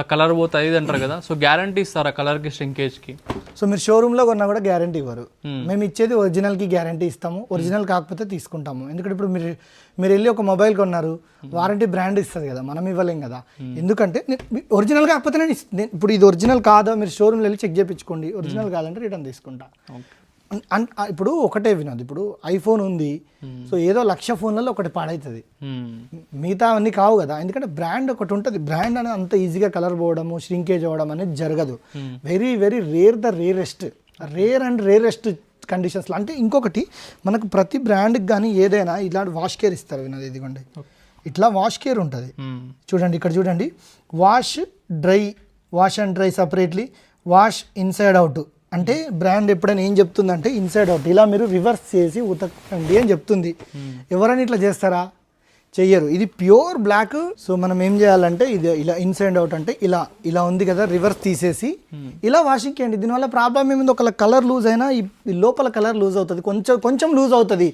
ఆ కలర్ పోతాయి ఇది అంటారు కదా. సో గ్యారంటీ ఇస్తారా కలర్కి, శ్రింకేజ్కి? సో మీరు షోరూంలో కొన్నా కూడా గ్యారంటీ ఇవ్వరు. మేము ఇచ్చేది ఒరిజినల్కి గ్యారంటీ ఇస్తాము. ఒరిజినల్ కాకపోతే తీసుకుంటాము. ఎందుకంటే ఇప్పుడు మీరు వెళ్ళి ఒక మొబైల్ కొన్నారు, వారంటీ బ్రాండ్ ఇస్తుంది కదా, మనం ఇవ్వలేం కదా. ఎందుకంటే ఒరిజినల్ కాకపోతే నేను ఇప్పుడు ఇది ఒరిజినల్ కాదా మీరు షోరూంలో వెళ్ళి చెక్ చేయించుకోండి. ఒరిజినల్ కాదంటే రిటర్న్ తీసుకుంటా. ఇప్పుడు ఒకటే వినోద్, ఇప్పుడు ఐఫోన్ ఉంది, సో ఏదో 1,00,000 ఫోన్లలో ఒకటి పాడవుతుంది, మిగతా అన్నీ కావు కదా. ఎందుకంటే బ్రాండ్ ఒకటి ఉంటుంది. బ్రాండ్ అనేది అంత ఈజీగా కలర్ పోవడము, ష్రింకేజ్ అవ్వడం అనేది జరగదు. వెరీ రేర్ అండ్ రేరెస్ట్ కండిషన్స్లో. అంటే ఇంకొకటి, మనకు ప్రతి బ్రాండ్కి కానీ ఏదైనా ఇలాంటి వాష్ కేర్ ఇస్తారు వినోద్. ఇదిగోండి, ఇట్లా వాష్ కేర్ ఉంటుంది చూడండి. ఇక్కడ చూడండి, wash and dry separately, wash inside out. అంటే బ్రాండ్ ఎప్పుడైనా ఏం చెప్తుందంటే ఇన్సైడ్ అవుట్ ఇలా మీరు రివర్స్ చేసి ఉతకండి అని చెప్తుంది. ఎవరైనా ఇట్లా చేస్తారా? చెయ్యరు. ఇది ప్యూర్ బ్లాక్. సో మనం ఏం చేయాలంటే ఇది ఇలా ఇన్సైడ్ అవుట్ అంటే ఇలా ఉంది కదా, రివర్స్ తీసేసి ఇలా వాషింగ్ చేయండి. దీనివల్ల ప్రాబ్లం ఏముంది, ఒక కలర్ లూజ్ అయినా ఈ లోపల కలర్ లూజ్ అవుతుంది, కొంచెం లూజ్ అవుతుంది.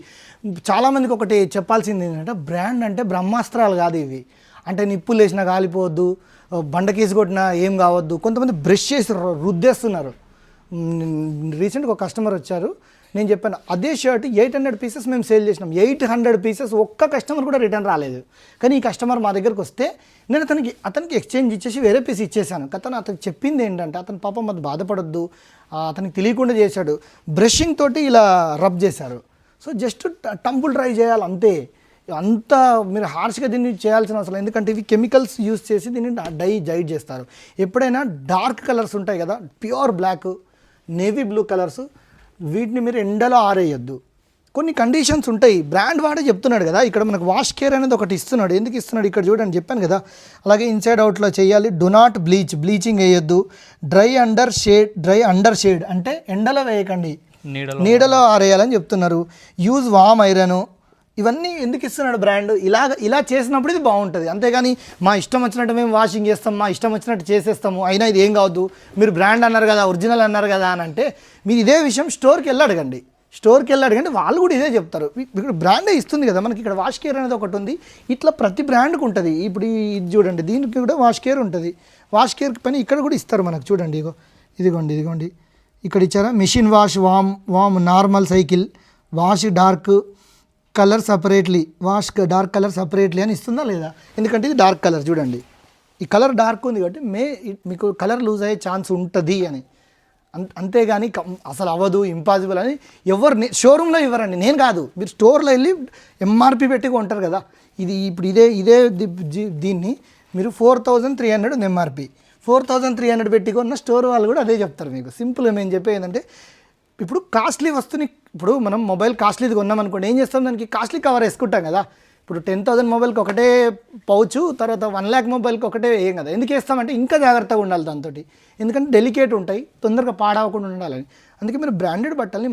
చాలామందికి ఒకటి చెప్పాల్సింది ఏంటంటే, బ్రాండ్ అంటే బ్రహ్మాస్త్రాలు కాదు ఇవి. అంటే నిప్పులు వేసినా కాలిపోవద్దు, బండకేసి కొట్టినా ఏం కావద్దు. కొంతమంది బ్రష్ చేసి రుద్దేస్తున్నారు. రీసెంట్గా ఒక కస్టమర్ వచ్చారు, నేను చెప్పాను అదే షర్ట్ 800 పీసెస్ మేము సేల్ చేసినాం. 800 పీసెస్ ఒక్క కస్టమర్ కూడా రిటర్న్ రాలేదు. కానీ ఈ కస్టమర్ మా దగ్గరకు వస్తే నేను అతనికి ఎక్స్చేంజ్ ఇచ్చేసి వేరే పీస్ ఇచ్చేసాను. అతనికి చెప్పింది ఏంటంటే, అతని పాపం అది బాధపడొద్దు, అతనికి తెలియకుండా చేశాడు. బ్రషింగ్ తోటి ఇలా రబ్ చేశారు. సో జస్ట్ టంపుల్ డ్రై చేయాలి అంతే. అంతా మీరు హార్ష్గా దీన్ని చేయాల్సిన అవసరం. ఎందుకంటే ఇవి కెమికల్స్ యూస్ చేసి దీన్ని జైడ్ చేస్తారు. ఎప్పుడైనా డార్క్ కలర్స్ ఉంటాయి కదా, pure black, navy blue colours, వీటిని మీరు ఎండలో ఆరేయొద్దు. కొన్ని కండిషన్స్ ఉంటాయి. బ్రాండ్ వాడే చెప్తున్నాడు కదా. ఇక్కడ మనకు వాష్ కేర్ అనేది ఒకటి ఇస్తున్నాడు. ఎందుకు ఇస్తున్నాడు ఇక్కడ చూడండి, చెప్పాను కదా. అలాగే ఇన్సైడ్ అవుట్లో చేయాలి. డు నాట్ బ్లీచింగ్ వేయొద్దు. డ్రై అండర్ షేడ్ అంటే ఎండలో వేయకండి, నీడలో ఆరేయాలని చెప్తున్నారు. యూజ్ వామ్ ఐరన్. ఇవన్నీ ఎందుకు ఇస్తున్నాడు బ్రాండ్? ఇలా చేసినప్పుడు ఇది బాగుంటుంది. అంతేగాని మా ఇష్టం వచ్చినట్టు మేము వాషింగ్ చేస్తాం, మా ఇష్టం వచ్చినట్టు చేసేస్తాము, అయినా ఇది ఏం కావద్దు, మీరు బ్రాండ్ అన్నారు కదా, ఒరిజినల్ అన్నారు కదా అని అంటే, మీరు ఇదే విషయం స్టోర్కి వెళ్ళి అడగండి. స్టోర్కి వెళ్ళాడు కానీ వాళ్ళు కూడా ఇదే చెప్తారు. ఇక్కడ బ్రాండే ఇస్తుంది కదా మనకి. ఇక్కడ వాష్ కేర్ అనేది ఒకటి ఉంది. ఇట్లా ప్రతి బ్రాండ్కి ఉంటుంది. ఇప్పుడు ఇది చూడండి, దీనికి కూడా వాష్ కేర్ ఉంటుంది. వాష్ కేర్ పని ఇక్కడ కూడా ఇస్తారు మనకు. చూడండి ఇదిగోండి ఇక్కడ ఇచ్చారా, machine wash, warm normal cycle, wash dark colour separately, wash dark colour separately అని ఇస్తుందా లేదా? ఎందుకంటే ఇది డార్క్ కలర్. చూడండి ఈ కలర్ డార్క్ ఉంది కాబట్టి మీకు కలర్ లూజ్ అయ్యే ఛాన్స్ ఉంటుంది అని. అంతేగాని అసలు అవ్వదు, ఇంపాసిబుల్ అని ఎవరు షోరూంలో ఇవ్వరండి. నేను కాదు, మీరు స్టోర్లో వెళ్ళి ఎంఆర్పి పెట్టి కొంటారు కదా. ఇప్పుడు ఇదే దీన్ని మీరు 4300 ఉంది ఎంఆర్పి, 4300 పెట్టి కొన్న స్టోర్ వాళ్ళు కూడా అదే చెప్తారు మీకు. సింపుల్గా మేము చెప్పేది ఏంటంటే, ఇప్పుడు కాస్ట్లీ వస్తువుని, ఇప్పుడు మనం మొబైల్ కాస్ట్లీది కొన్నాం అనుకోండి, ఏం చేస్తాం, దానికి కాస్ట్లీ కవర్ వేసుకుంటాం కదా. ఇప్పుడు 10,000 మొబైల్కి ఒకటే పౌచ్, తర్వాత 1 lakh మొబైల్కి ఒకటే ఏం కదా. ఎందుకు వేస్తామంటే ఇంకా జాగ్రత్తగా ఉండాలి దాంతో. ఎందుకంటే డెలికేట్ ఉంటాయి, తొందరగా పాడవకుండా ఉండాలని. అందుకే మీరు బ్రాండెడ్ బట్టల్ని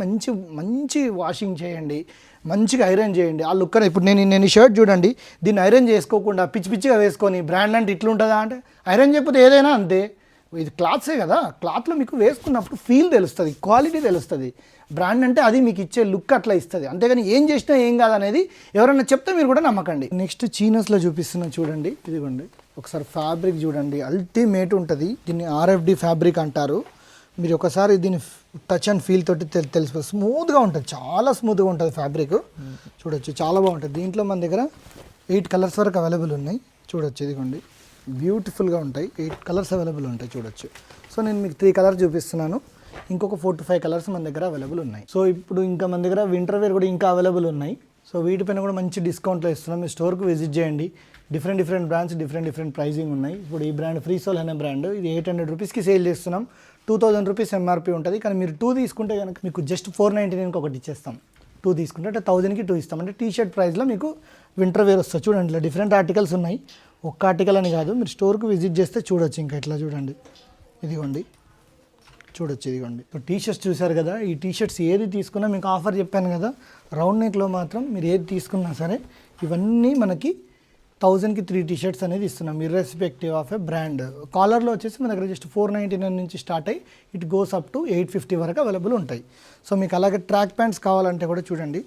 మంచి వాషింగ్ చేయండి, మంచిగా ఐరన్ చేయండి. ఆ లుక్ ఇప్పుడు నేను ఈ షర్ట్ చూడండి, దీన్ని ఐరన్ చేసుకోకుండా పిచ్చిగా వేసుకొని బ్రాండ్ అంటే ఇట్లుంటుందా అంటే, ఐరన్ చేయకపోతే ఏదైనా అంతే. ఇది క్లాత్సే కదా, క్లాత్లో మీకు వేసుకున్నప్పుడు ఫీల్ తెలుస్తుంది, క్వాలిటీ తెలుస్తుంది. బ్రాండ్ అంటే అది మీకు ఇచ్చే లుక్ అట్లా ఇస్తుంది. అంతేగాని ఏం చేసినా ఏం కాదనేది ఎవరైనా చెప్తే మీరు కూడా నమ్మకండి. నెక్స్ట్ చీనస్లో చూపిస్తున్నా చూడండి, ఇదిగోండి ఒకసారి ఫ్యాబ్రిక్ చూడండి, అల్టిమేట్ ఉంటుంది. దీన్ని RFD ఫ్యాబ్రిక్ అంటారు. మీరు ఒకసారి దీన్ని టచ్ అండ్ ఫీల్ తోటి తెలిసిపోతుంది. స్మూత్గా ఉంటుంది, చాలా స్మూత్గా ఉంటుంది ఫ్యాబ్రిక్. చూడొచ్చు చాలా బాగుంటుంది. దీంట్లో మన దగ్గర 8 కలర్స్ వరకు అవైలబుల్ ఉన్నాయి. చూడొచ్చు ఇదిగోండి, బ్యూటిఫుల్గా ఉంటాయి. 8 కలర్స్ అవైలబుల్ ఉంటాయి చూడొచ్చు. సో నేను మీకు 3 కలర్స్ చూపిస్తున్నాను, ఇంకొక 4 to 5 కలర్స్ మన దగ్గర అవైలబుల్ ఉన్నాయి. సో ఇప్పుడు ఇంకా మన దగ్గర వింటర్ వేర్ కూడా ఇంకా అవైలబుల్ ఉన్నాయి. సో వీటిపైన కూడా మంచి డిస్కౌంట్లో ఇస్తున్నాం. మీ స్టోర్కి విజిట్ చేయండి. డిఫరెంట్ బ్రాండ్స్ డిఫరెంట్ ప్రైజింగ్ ఉన్నాయి. ఇప్పుడు ఈ బ్రాండ్ ఫ్రీ సోల్ అనే బ్రాండ్, ఇది 800 రూపీస్కి సేల్ చేస్తున్నాం. 2000 రూపీస్ ఎంఆర్పి ఉంటుంది. కానీ మీరు 2 తీసుకుంటే కనుక మీకు జస్ట్ 499కి ఒకటి ఇచ్చేస్తాం. 2 తీసుకుంటే అంటే 1000కి 2 ఇస్తాం. అంటే టీషర్ట్ ప్రైస్లో మీకు వింటర్ వేర్ వస్తుంది. చూడండి ఇలా డిఫరెంట్ ఆర్టికల్స్ ఉన్నాయి. ఒక్క ఆర్టికల్ అని కాదు, మీరు స్టోర్కి విజిట్ చేస్తే చూడొచ్చు. ఇంకా ఇట్లా చూడండి, ఇదిగోండి చూడొచ్చు, ఇదిగోండి. ఇప్పుడు టీషర్ట్స్ చూసారు కదా, ఈ టీషర్ట్స్ ఏది తీసుకున్నా మీకు ఆఫర్ చెప్పాను కదా, రౌండ్ నెక్లో మాత్రం మీరు ఏది తీసుకున్నా సరే ఇవన్నీ మనకి 1000కి 3 టీషర్ట్స్ అనేది ఇస్తున్నాం, ఇర్రెస్పెక్టివ్ ఆఫ్ ఏ బ్రాండ్. కాలర్లో వచ్చేసి మన దగ్గర జస్ట్ 499 నుంచి స్టార్ట్ అయ్యి ఇట్ గోస్ అప్ టు 850 వరకు అవైలబుల్ ఉంటాయి. సో మీకు అలాగే ట్రాక్ ప్యాంట్స్ కావాలంటే కూడా చూడండి,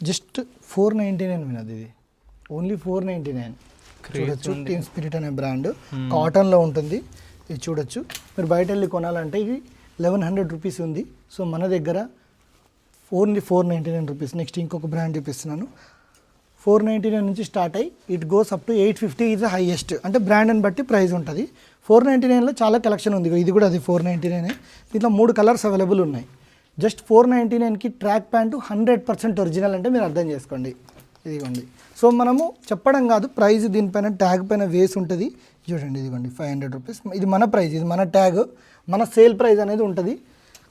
జస్ట్ 499 వినది, ఇది ఓన్లీ 499. చూడొచ్చు, టీమ్ స్పిరిట్ అనే బ్రాండ్, కాటన్లో ఉంటుంది. ఇది చూడొచ్చు. మీరు బయట వెళ్ళి కొనాలంటే ఇది 1100 రూపీస్ ఉంది. సో మన దగ్గర ఓన్లీ 499 రూపీస్. నెక్స్ట్ ఇంకొక బ్రాండ్ చూపిస్తున్నాను, 499 నుంచి స్టార్ట్ అయ్యి it goes up to 850 is the highest. అంటే బ్రాండ్ని బట్టి ప్రైస్ ఉంటుంది. 499లో చాలా కలెక్షన్ ఉంది. ఇది కూడా అది 499. దీంట్లో 3 కలర్స్ అవైలబుల్ ఉన్నాయి. జస్ట్ 499కి ట్రాక్ ప్యాంటు 100% ఒరిజినల్ అంటే మీరు అర్థం చేసుకోండి. ఇదిగోండి. సో మనము చెప్పడం కాదు, ప్రైస్ దీనిపైన ట్యాగ్ పైన వేసి ఉంటుంది. చూడండి ఇదిగోండి 500 రూపీస్. ఇది మన ప్రైస్, ఇది మన ట్యాగ్, మన సేల్ ప్రైస్ అనేది ఉంటుంది.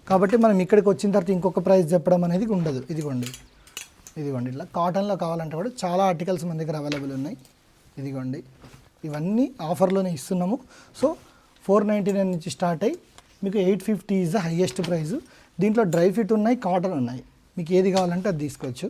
కాబట్టి మనం ఇక్కడికి వచ్చిన తర్వాత ఇంకొక ప్రైస్ చెప్పడం అనేది ఉండదు. ఇదిగోండి ఇట్లా కాటన్లో కావాలంటే కూడా చాలా ఆర్టికల్స్ మన దగ్గర అవైలబుల్ ఉన్నాయి. ఇదిగోండి ఇవన్నీ ఆఫర్లోనే ఇస్తున్నాము. సో 499 నుంచి స్టార్ట్ అయ్యి మీకు 850 ఈజ్ ద హైయెస్ట్ ప్రైస్. దీంట్లో డ్రై ఫిట్ ఉన్నాయి, కాటన్ ఉన్నాయి. మీకు ఏది కావాలంటే అది తీసుకోవచ్చు.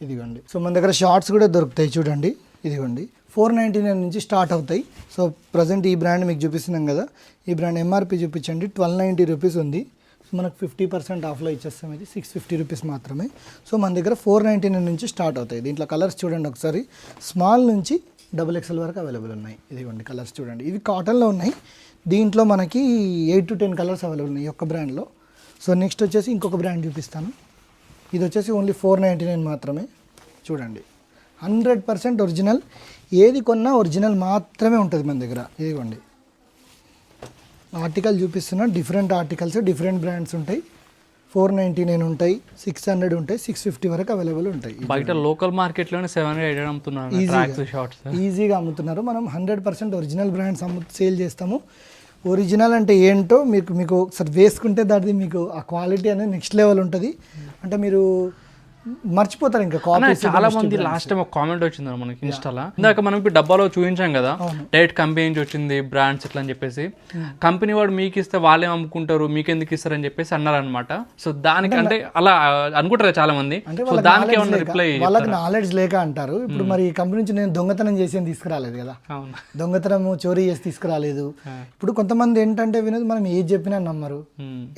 ఇదిగోండి. సో మన దగ్గర షార్ట్స్ కూడా దొరుకుతాయి చూడండి. ఇదిగోండి 499 నుంచి స్టార్ట్ అవుతాయి. సో ప్రజెంట్ ఈ బ్రాండ్ మీకు చూపిస్తున్నాం కదా, ఈ బ్రాండ్ ఎంఆర్పి చూపించండి 1290 రూపీస్ ఉంది. సో మనకు 50% ఆఫ్లో ఇచ్చేస్తాం. ఇది 650 రూపీస్ మాత్రమే. సో మన దగ్గర 499 నుంచి స్టార్ట్ అవుతాయి. దీంట్లో కలర్స్ చూడండి ఒకసారి, స్మాల్ నుంచి XXL వరకు అవైలబుల్ ఉన్నాయి. ఇదిగోండి కలర్స్ చూడండి, ఇవి కాటన్లో ఉన్నాయి. దీంట్లో మనకి 8 to 10 కలర్స్ అవైలబుల్ ఉన్నాయి ఈ ఒక్క బ్రాండ్లో. సో నెక్స్ట్ వచ్చేసి ఇంకొక బ్రాండ్ చూపిస్తాను. ఇది వచ్చేసి ఓన్లీ 499 మాత్రమే. చూడండి 100% ఒరిజినల్, ఏది కొన్నా ఒరిజినల్ మాత్రమే ఉంటుంది మన దగ్గర. ఇదిగోండి ఆర్టికల్ చూపిస్తున్నా, డిఫరెంట్ ఆర్టికల్స్ డిఫరెంట్ బ్రాండ్స్ ఉంటాయి. 499 ఉంటాయి, 600 ఉంటాయి, 650 వరకు అవైలబుల్ ఉంటాయి. బయట లోకల్ మార్కెట్లోనే 700 అమ్ముతున్నారు, ఈజీగా అమ్ముతున్నారు. మనం 100% ఒరిజినల్ బ్రాండ్స్ సేల్ చేస్తాము. ఒరిజినల్ అంటే ఏంటో మీకు ఒకసారి వేసుకుంటే దాన్ని మీకు ఆ క్వాలిటీ అనేది నెక్స్ట్ లెవెల్ ఉంటుంది. అంటే మీరు మర్చిపోతారు ఇంకా అన్న, కాపీస్. చాలా మంది లాస్ట్ టైం ఒక కామెంట్ వచ్చింది మనకి ఇన్స్టాలో. ఇందాక మనం ఇప్పుడు డబ్బాలో చూపించాం కదా, డైరెక్ట్ కంపెనీ నుంచి వచ్చింది బ్రాండ్స్ ఇట్లా అని చెప్పేసి, కంపెనీ వాడు మీకు ఇస్తే వాళ్ళే అమ్ముకుంటారు మీకు ఎందుకు ఇస్తారని చెప్పేసి అన్నారనమాట. సో దానికి అంటే అలా అనుకుంటారు చాలా మంది. సో దానికి ఏమన్నా రిప్లై? వాళ్ళకి నాలెడ్జ్ లేక అంటారు. ఇప్పుడు మరి ఈ కంపెనీ నుంచి నేను దొంగతనం చేసి తీసుకురాలేదు కదా, అవును, దొంగతనము చోరీ చేసి తీసుకురాలేదు. ఇప్పుడు కొంతమంది ఏంటంటే వినోద్, మనం ఏది చెప్పినా నమ్మరు,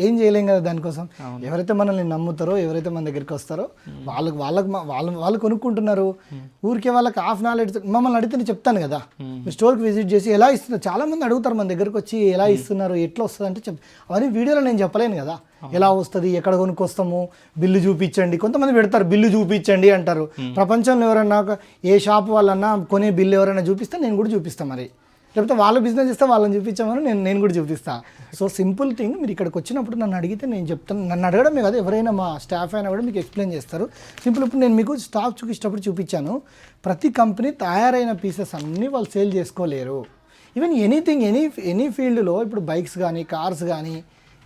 ఏం చేయలేం కదా దానికోసం. ఎవరైతే మనల్ని నమ్ముతారో, ఎవరైతే మన దగ్గరికి వస్తారో వాళ్ళు కొనుక్కుంటున్నారు. ఊరికే వాళ్ళకి హాఫ్ నాలెడ్జ్. మమ్మల్ని అడిగితే నేను చెప్తాను కదా, మీరు స్టోర్కి విజిట్ చేసి ఎలా ఇస్తున్నారు, చాలా మంది అడుగుతారు మన దగ్గరకు వచ్చి ఎలా ఇస్తున్నారు, ఎట్లా వస్తుంది అంటే అవన్నీ వీడియోలో నేను చెప్పలేను కదా. ఎలా వస్తుంది, ఎక్కడ కొనుక్కొస్తాము, బిల్లు చూపించండి. కొంతమంది పెడతారు బిల్లు చూపించండి అంటారు. ప్రపంచంలో ఎవరైనా ఏ షాప్ వాళ్ళన్నా కొనే బిల్లు ఎవరైనా చూపిస్తే నేను కూడా చూపిస్తాను. మరి లేకపోతే వాళ్ళు బిజినెస్ చేస్తే వాళ్ళని చూపించామని నేను కూడా చూపిస్తాను. సో సింపుల్ థింగ్, మీరు ఇక్కడికి వచ్చినప్పుడు నన్ను అడిగితే నేను చెప్తాను. నన్ను అడగడమే కదా, ఎవరైనా మా స్టాఫ్ అయినా కూడా మీకు ఎక్స్ప్లెయిన్ చేస్తారు. సింపుల్. ఇప్పుడు నేను మీకు స్టాఫ్ చూపించేటప్పుడు చూపించాను, ప్రతి కంపెనీ తయారైన పీసెస్ అన్నీ వాళ్ళు సేల్ చేసుకోలేరు. ఈవెన్ ఎనీథింగ్ ఎనీ ఫీల్డ్లో, ఇప్పుడు బైక్స్ కానీ కార్స్ కానీ,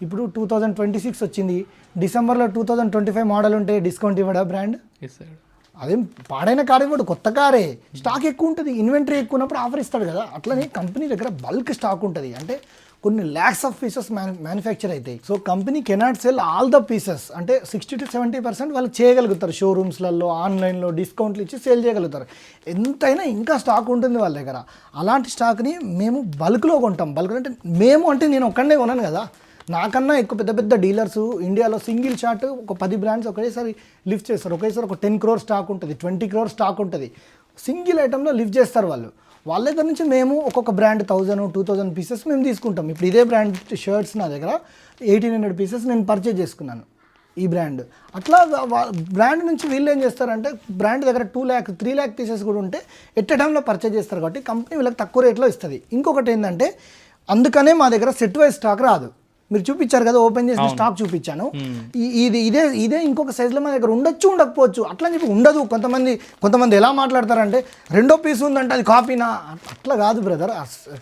ఇప్పుడు 2026 వచ్చింది, డిసెంబర్లో 2025 మోడల్ ఉంటే డిస్కౌంట్ ఇవ్వడా బ్రాండ్? అదేం పాడైన కార్ ఇవ్వడు, కొత్త కారే. స్టాక్ ఎక్కువ ఉంటుంది, ఇన్వెంటరీ ఎక్కువ ఉన్నప్పుడు ఆఫర్ ఇస్తాడు కదా. అట్లనే కంపెనీ దగ్గర బల్క్ స్టాక్ ఉంటుంది, అంటే కొన్ని ల్యాక్స్ ఆఫ్ పీసెస్ మ్యానుఫ్యాక్చర్ అవుతాయి. So company cannot cell all the pieces. అంటే 60 to 70% వాళ్ళు చేయగలుగుతారు. షోరూమ్స్లలో, ఆన్లైన్లో డిస్కౌంట్లు ఇచ్చి సేల్ చేయగలుగుతారు. ఎంతైనా ఇంకా స్టాక్ ఉంటుంది వాళ్ళ దగ్గర. అలాంటి స్టాక్ని మేము బల్క్లో కొంటాం. బల్క్ అంటే మేము అంటే నేను ఒక్కడే కొనాను కదా, నాకన్నా ఎక్కువ పెద్ద పెద్ద డీలర్స్ ఇండియాలో సింగిల్ షాట్ ఒక 10 బ్రాండ్స్ ఒకేసారి లిఫ్ట్ చేస్తారు. ఒకేసారి ఒక 10 crore స్టాక్ ఉంటుంది, 20 crore స్టాక్ ఉంటుంది. సింగిల్ ఐటెంలో లిఫ్ట్ చేస్తారు వాళ్ళు. వాళ్ళ దగ్గర నుంచి మేము ఒక్కొక్క బ్రాండ్ 1000-2000 పీసెస్ మేము తీసుకుంటాం. ఇప్పుడు ఇదే బ్రాండ్ షర్ట్స్ నా దగ్గర 1800 పీసెస్ నేను పర్చేజ్ చేసుకున్నాను, ఈ బ్రాండ్. అట్లా బ్రాండ్ నుంచి వీళ్ళు ఏం చేస్తారంటే, బ్రాండ్ దగ్గర 2 lakh 3 lakh పీసెస్ కూడా ఉంటే ఎట్ ఎ టైంలో పర్చేజ్ చేస్తారు. కాబట్టి కంపెనీ వీళ్ళకి తక్కువ రేట్లో ఇస్తుంది. ఇంకొకటి ఏంటంటే, అందుకనే మా దగ్గర సెట్ వైజ్ స్టాక్ రాదు. మీరు చూపించారు కదా, ఓపెన్ చేసిన స్టాక్ చూపించాను. ఇదే ఇంకొక సైజులో మన దగ్గర ఉండొచ్చు, ఉండకపోవచ్చు. అట్లా చెప్పి ఉండదు. కొంతమంది ఎలా మాట్లాడతారంటే, రెండో పీస్ ఉందంటే అది కాపీనా? అట్లా కాదు brother.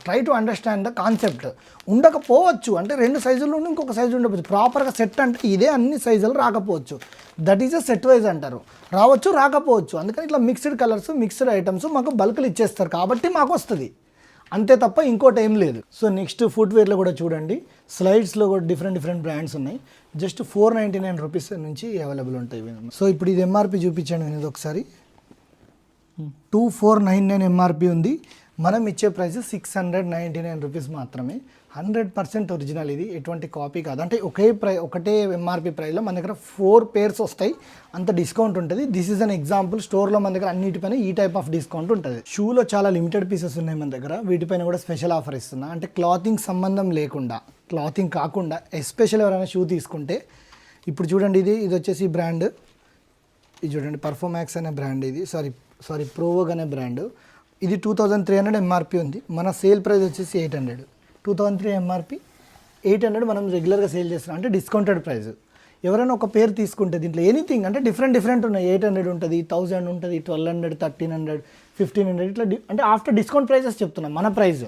Try to understand the concept. ఉండకపోవచ్చు, అంటే 2 సైజుల్లో ఉండి ఇంకొక సైజు ఉండకపోవచ్చు. ప్రాపర్గా సెట్ అంటే ఇదే అన్ని సైజులు రాకపోవచ్చు. That is a set wise అంటారు. రావచ్చు, రాకపోవచ్చు. అందుకని ఇట్లా మిక్స్డ్ కలర్స్, మిక్స్డ్ ఐటమ్స్ మాకు బల్క్లు ఇచ్చేస్తారు కాబట్టి మాకు వస్తుంది, అంతే తప్ప ఇంకోటి ఏం లేదు. సో నెక్స్ట్ ఫుట్వేర్లో కూడా చూడండి, స్లైడ్స్లో కూడా డిఫరెంట్ బ్రాండ్స్ ఉన్నాయి. జస్ట్ 499 రూపీస్ నుంచి అవైలబుల్ ఉంటాయి. సో ఇప్పుడు ఇది ఎంఆర్పి చూపించండి వినోద్ ఒకసారి. 2499 ఎంఆర్పి ఉంది. మనం ఇచ్చే ప్రైస్ 699 రూపీస్ మాత్రమే. 100% ఒరిజినల్. ఇది ఎటువంటి కాపీ కాదు. అంటే ఒకటే ఎంఆర్పి ప్రైస్లో మన దగ్గర 4 pairs వస్తాయి, అంత డిస్కౌంట్ ఉంటుంది. This is an example. స్టోర్లో మన దగ్గర అన్నిటిపైన ఈ టైప్ ఆఫ్ డిస్కౌంట్ ఉంటుంది. షూలో చాలా లిమిటెడ్ పీసెస్ ఉన్నాయి మన దగ్గర, వీటిపైన కూడా స్పెషల్ ఆఫర్ ఇస్తున్నా. అంటే క్లాతింగ్ సంబంధం లేకుండా, క్లాతింగ్ కాకుండా ఎస్పెషల్ ఎవరైనా షూ తీసుకుంటే, ఇప్పుడు చూడండి, ఇది వచ్చేసి బ్రాండ్, ఇది చూడండి పర్ఫామాక్స్ అనే బ్రాండ్, ఇది సారీ ప్రోవోగ్ అనే బ్రాండ్. ఇది 2300 ఎంఆర్పి ఉంది. మన సేల్ ప్రైస్ వచ్చేసి 800. 2003 ఎంఆర్పి 800 మనం రెగ్యులర్గా సేల్ చేస్తున్నాం, అంటే డిస్కౌంటెడ్ ప్రైస్. ఎవరైనా ఒక పేరు తీసుకుంటే దీంట్లో ఎనీథింగ్ అంటే డిఫరెంట్ ఉన్నాయి. 800 ఉంటుంది, 1000 ఉంటుంది, 1200, 1300, 1500 ఇట్లా అంటే ఆఫ్టర్ డిస్కౌంట్ ప్రైజెస్ చెప్తున్నాం మన ప్రైస్.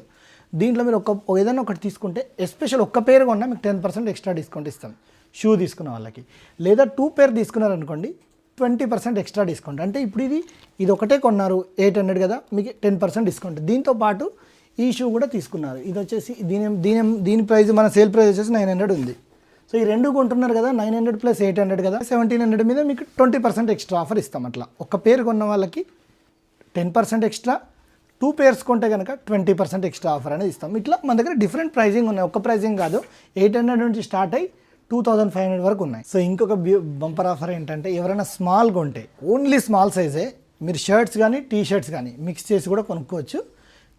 దీంట్లో మీరు ఏదైనా ఒకటి తీసుకుంటే, ఎస్పెషల్ ఒక్క పేరు కొన్నా మీకు 10% ఎక్స్ట్రా డిస్కౌంట్ ఇస్తాం షూ తీసుకున్న వాళ్ళకి. లేదా 2 పేర్ తీసుకున్నారనుకోండి 20% ఎక్స్ట్రా డిస్కౌంట్. అంటే ఇప్పుడు ఇది ఒకటే కొన్నారు 800 కదా, మీకు 10% డిస్కౌంట్. దీంతో పాటు ఈ షూ కూడా తీసుకున్నారు. ఇది వచ్చేసి దీని ప్రైస్, మన సేల్ ప్రైస్ వచ్చేసి 900 ఉంది. సో ఈ రెండు కొంటున్నారు కదా, 900 + 800 కదా, 1700 మీద మీకు 20% ఎక్స్ట్రా ఆఫర్ ఇస్తాం. అట్లా ఒక్క పేరు కొన్న వాళ్ళకి 10% ఎక్స్ట్రా, 2 pairs కొంటే కనుక 20% ఎక్స్ట్రా ఆఫర్ అనేది ఇస్తాం. ఇట్లా మన దగ్గర డిఫరెంట్ ప్రైజింగ్ ఉన్నాయి. ఒక్క ప్రైజింగ్ కాదు, 800 నుంచి స్టార్ట్ అయ్యి 2500 వరకు ఉన్నాయి. సో ఇంకొక బంపర్ ఆఫర్ ఏంటంటే, ఎవరైనా స్మాల్ కొంటే, ఓన్లీ స్మాల్ సైజే, మీరు షర్ట్స్ కానీ టీ షర్ట్స్ కానీ మిక్స్ చేసి కూడా కొనుక్కోవచ్చు.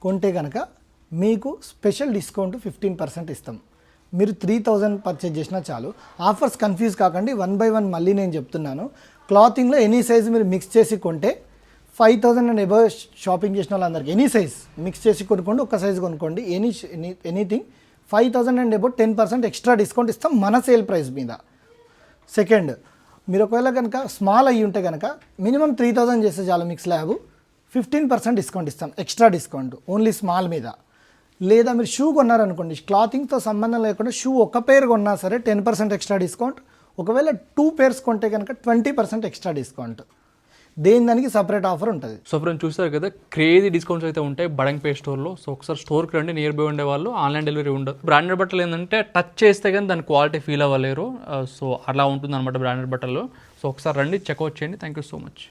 కొంటే కనుక మీకు స్పెషల్ డిస్కౌంట్ 15% ఇస్తాం. మీరు 3000 పర్చేజ్ చేసినా చాలు. ఆఫర్స్ కన్ఫ్యూజ్ కాకండి, 1 by 1 మళ్ళీ నేను చెప్తున్నాను. క్లాతింగ్లో ఎనీ సైజ్ మీరు మిక్స్ చేసి కొంటే 5000 అండ్ అబవ్ షాపింగ్ చేసిన వాళ్ళందరికీ ఎనీ సైజ్ మిక్స్ చేసి కొనుక్కోండి, ఒక్క సైజ్ కొనుక్కోండి, anything 5000 and above 10% extra discount ఇస్తాం మన సేల్ ప్రైస్ మీద. సెకండ్, మీరు ఒకవేళ కనుక స్మాల్ అయ్యి ఉంటే కనుక మినిమం 3000 చేస్తే చాలు మిక్స్ ల్యాబ్, 15% డిస్కౌంట్ ఇస్తాం, ఎక్స్ట్రా డిస్కౌంట్ ఓన్లీ స్మాల్ మీద. లేదా మీరు షూ కొన్నారనుకోండి, క్లాతింగ్తో సంబంధం లేకుండా షూ ఒక్క పేరు కొన్నా సరే 10% ఎక్స్ట్రా డిస్కౌంట్ ఒకవేళ 2 పేర్స్ కొంటే కనుక 20% ఎక్స్ట్రా డిస్కౌంట్, దానికి సపరేట్ ఆఫర్ ఉంటుంది. సో ఫ్రెండ్స్ చూస్తారు కదా, క్రేజీ డిస్కౌంట్స్ అయితే ఉంటాయి బడంగ్పేట్ స్టోర్లో. సో ఒకసారి స్టోర్కి రండి, నియర్ బై ఉండే వాళ్ళు. ఆన్లైన్ డెలివరీ ఉండదు. బ్రాండెడ్ బట్టలు ఏంటంటే టచ్ చేస్తే కానీ దాని క్వాలిటీ ఫీల్ అవ్వలేరు. సో అలా ఉంటుంది అనమాట బ్రాండెడ్ బట్టలు. సో ఒకసారి రండి, చెక్అవుట్ చేయండి. Thank you so much.